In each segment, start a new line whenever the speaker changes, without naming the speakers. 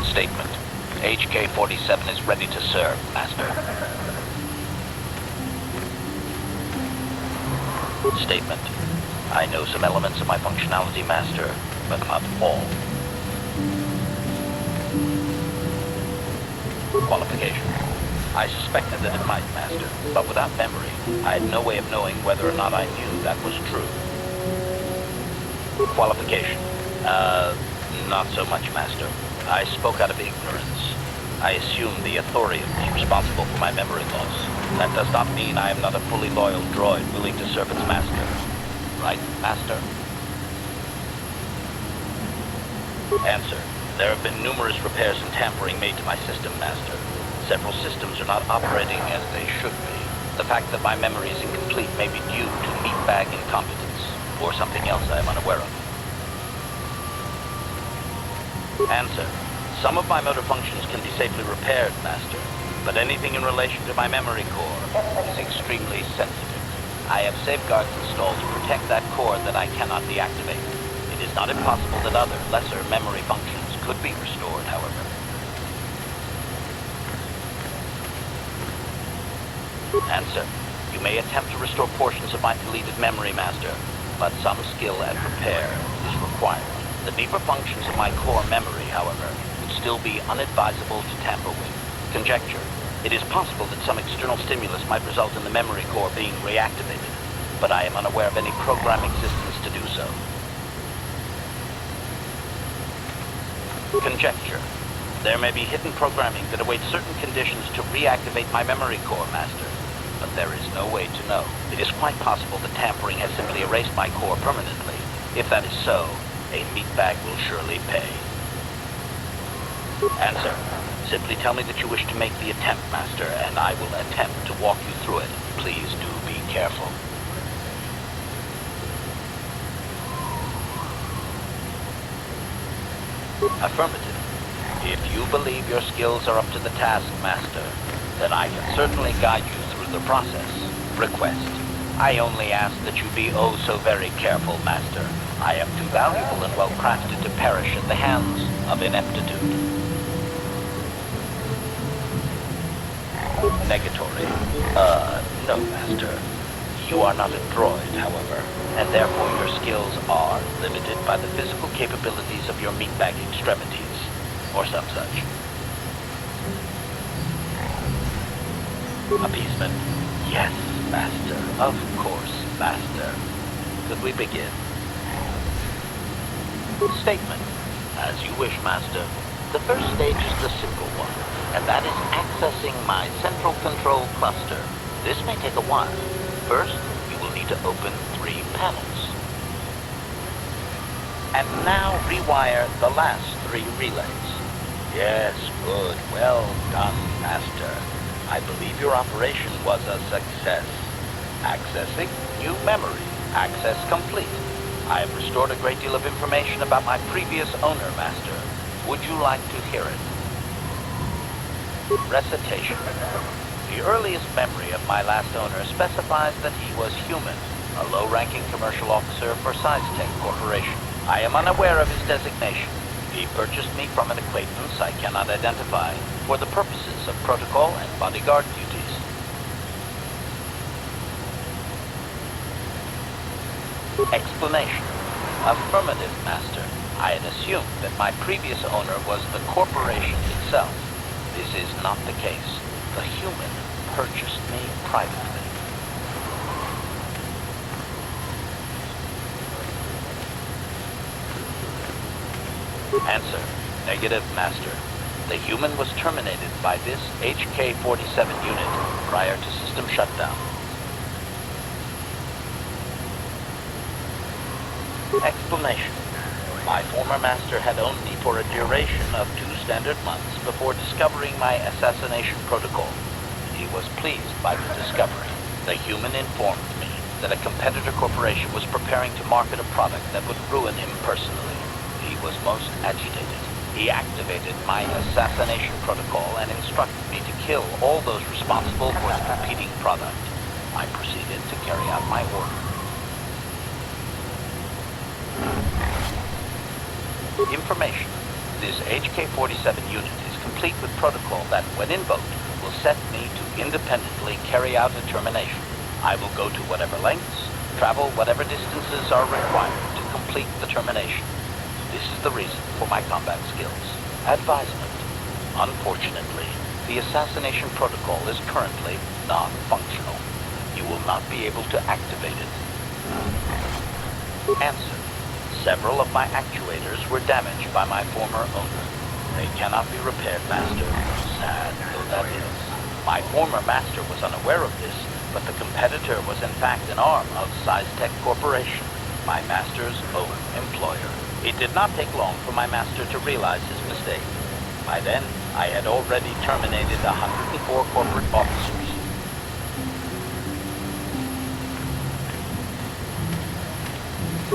Statement. HK-47 is ready to serve, Master. Statement. I know some elements of my functionality, Master, but not all. Qualification. I suspected that it might, Master, but without memory, I had no way of knowing whether or not I knew that was true. Qualification. Not so much, Master. I spoke out of ignorance. I assumed the authority would be responsible for my memory loss. That does not mean I am not a fully loyal droid willing to serve its master. Right, Master? Answer. There have been numerous repairs and tampering made to my system, Master. Several systems are not operating as they should be. The fact that my memory is incomplete may be due to meatbag incompetence, or something else I am unaware of. Answer. Some of my motor functions can be safely repaired, Master, but anything in relation to my memory core is extremely sensitive. I have safeguards installed to protect that core that I cannot deactivate. It is not impossible that other, lesser memory functions could be restored, however. Answer. You may attempt to restore portions of my deleted memory, Master, but some skill and repair is required. The deeper functions of my core memory, however, would still be unadvisable to tamper with. Conjecture. It is possible that some external stimulus might result in the memory core being reactivated, but I am unaware of any program existence to do so. Conjecture. There may be hidden programming that awaits certain conditions to reactivate my memory core, Master, but there is no way to know. It is quite possible that tampering has simply erased my core permanently. If that is so, a meatbag will surely pay. Answer. Simply tell me that you wish to make the attempt, Master, and I will attempt to walk you through it. Please do be careful. Affirmative. If you believe your skills are up to the task, Master, then I can certainly guide you through the process. Request. I only ask that you be oh so very careful, Master. I am too valuable and well crafted to perish at the hands of ineptitude. Negatory. No, Master. You are not a droid, however, and therefore your skills are limited by the physical capabilities of your meatbag extremities, or some such. Appeasement. Yes, Master. Of course, Master. Could we begin? Statement. As you wish, Master. The first stage is the simple one, and that is accessing my central control cluster. This may take a while. First, you will need to open 3 panels. And now rewire the last 3 relays. Yes, good. Well done, Master. I believe your operation was a success. Accessing new memory. Access complete. I have restored a great deal of information about my previous owner, Master. Would you like to hear it? Recitation. The earliest memory of my last owner specifies that he was human, a low-ranking commercial officer for Systech Corporation. I am unaware of his designation. He purchased me from an acquaintance I cannot identify for the purposes of protocol and bodyguard duties. Explanation. Affirmative, Master. I had assumed that my previous owner was the corporation itself. This is not the case. The human purchased me privately. Answer. Negative, Master. The human was terminated by this HK-47 unit prior to system shutdown. Explanation. My former master had owned me for a duration of 2 standard months before discovering my assassination protocol. He was pleased by the discovery. The human informed me that a competitor corporation was preparing to market a product that would ruin him personally. He was most agitated. He activated my assassination protocol and instructed me to kill all those responsible for the competing product. I proceeded to carry out my order. Information. This HK-47 unit is complete with protocol that, when invoked, will set me to independently carry out a termination. I will go to whatever lengths, travel whatever distances are required to complete the termination. This is the reason for my combat skills. Advisement. Unfortunately, the assassination protocol is currently non-functional. You will not be able to activate it. Answer. Several of my actuators were damaged by my former owner. They cannot be repaired, Master. Sad though that is. My former master was unaware of this, but the competitor was in fact an arm of Systech Corporation, my master's own employer. It did not take long for my master to realize his mistake. By then, I had already terminated 104 corporate officers.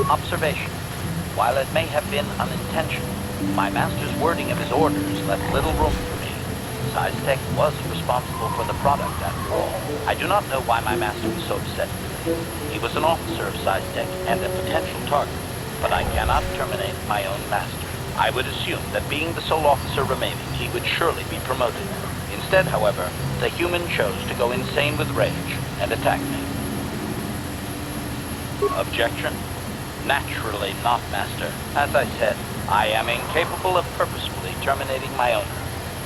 Observation. While it may have been unintentional, my master's wording of his orders left little room for me. Systech was responsible for the product after all. I do not know why my master was so upset with me. He was an officer of Systech and a potential target, but I cannot terminate my own master. I would assume that being the sole officer remaining, he would surely be promoted. Instead, however, the human chose to go insane with rage and attack me. Objection? Naturally not, Master. As I said, I am incapable of purposefully terminating my owner.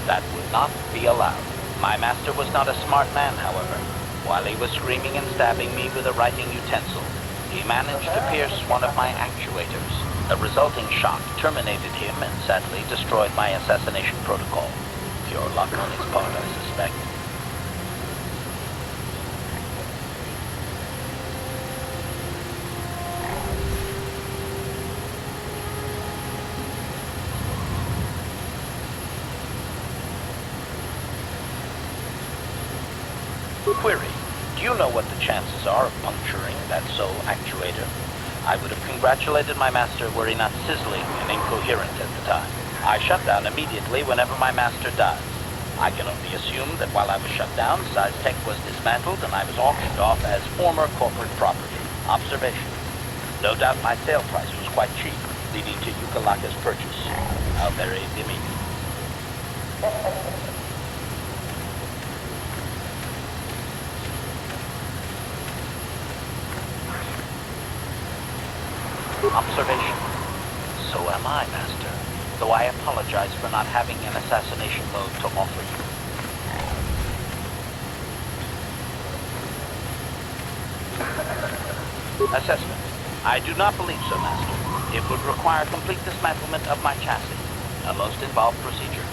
That would not be allowed. My master was not a smart man, however. While he was screaming and stabbing me with a writing utensil, he managed to pierce one of my actuators. The resulting shock terminated him and sadly destroyed my assassination protocol. Pure luck on his part, I suspect. Query. Do you know what the chances are of puncturing that sole actuator? I would have congratulated my master were he not sizzling and incoherent at the time. I shut down immediately whenever my master dies. I can only assume that while I was shut down, Systech was dismantled and I was auctioned off as former corporate property. Observation. No doubt my sale price was quite cheap, leading to Yukalaka's purchase. How very demeaning. Observation. So am I, Master, though I apologize for not having an assassination mode to offer you. Assessment. I do not believe so, Master. It would require complete dismantlement of my chassis, a most involved procedure.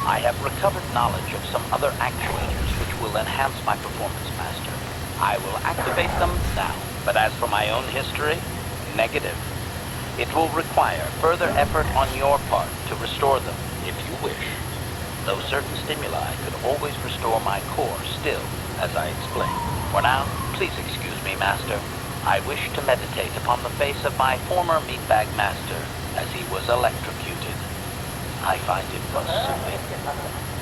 I have recovered knowledge of some other actuators which will enhance my performance, Master. I will activate them now, but as for my own history, negative. It will require further effort on your part to restore them, if you wish. Though certain stimuli could always restore my core still, as I explained. For now, please excuse me, Master. I wish to meditate upon the face of my former meatbag master as he was electrocuted. I find it most soothing.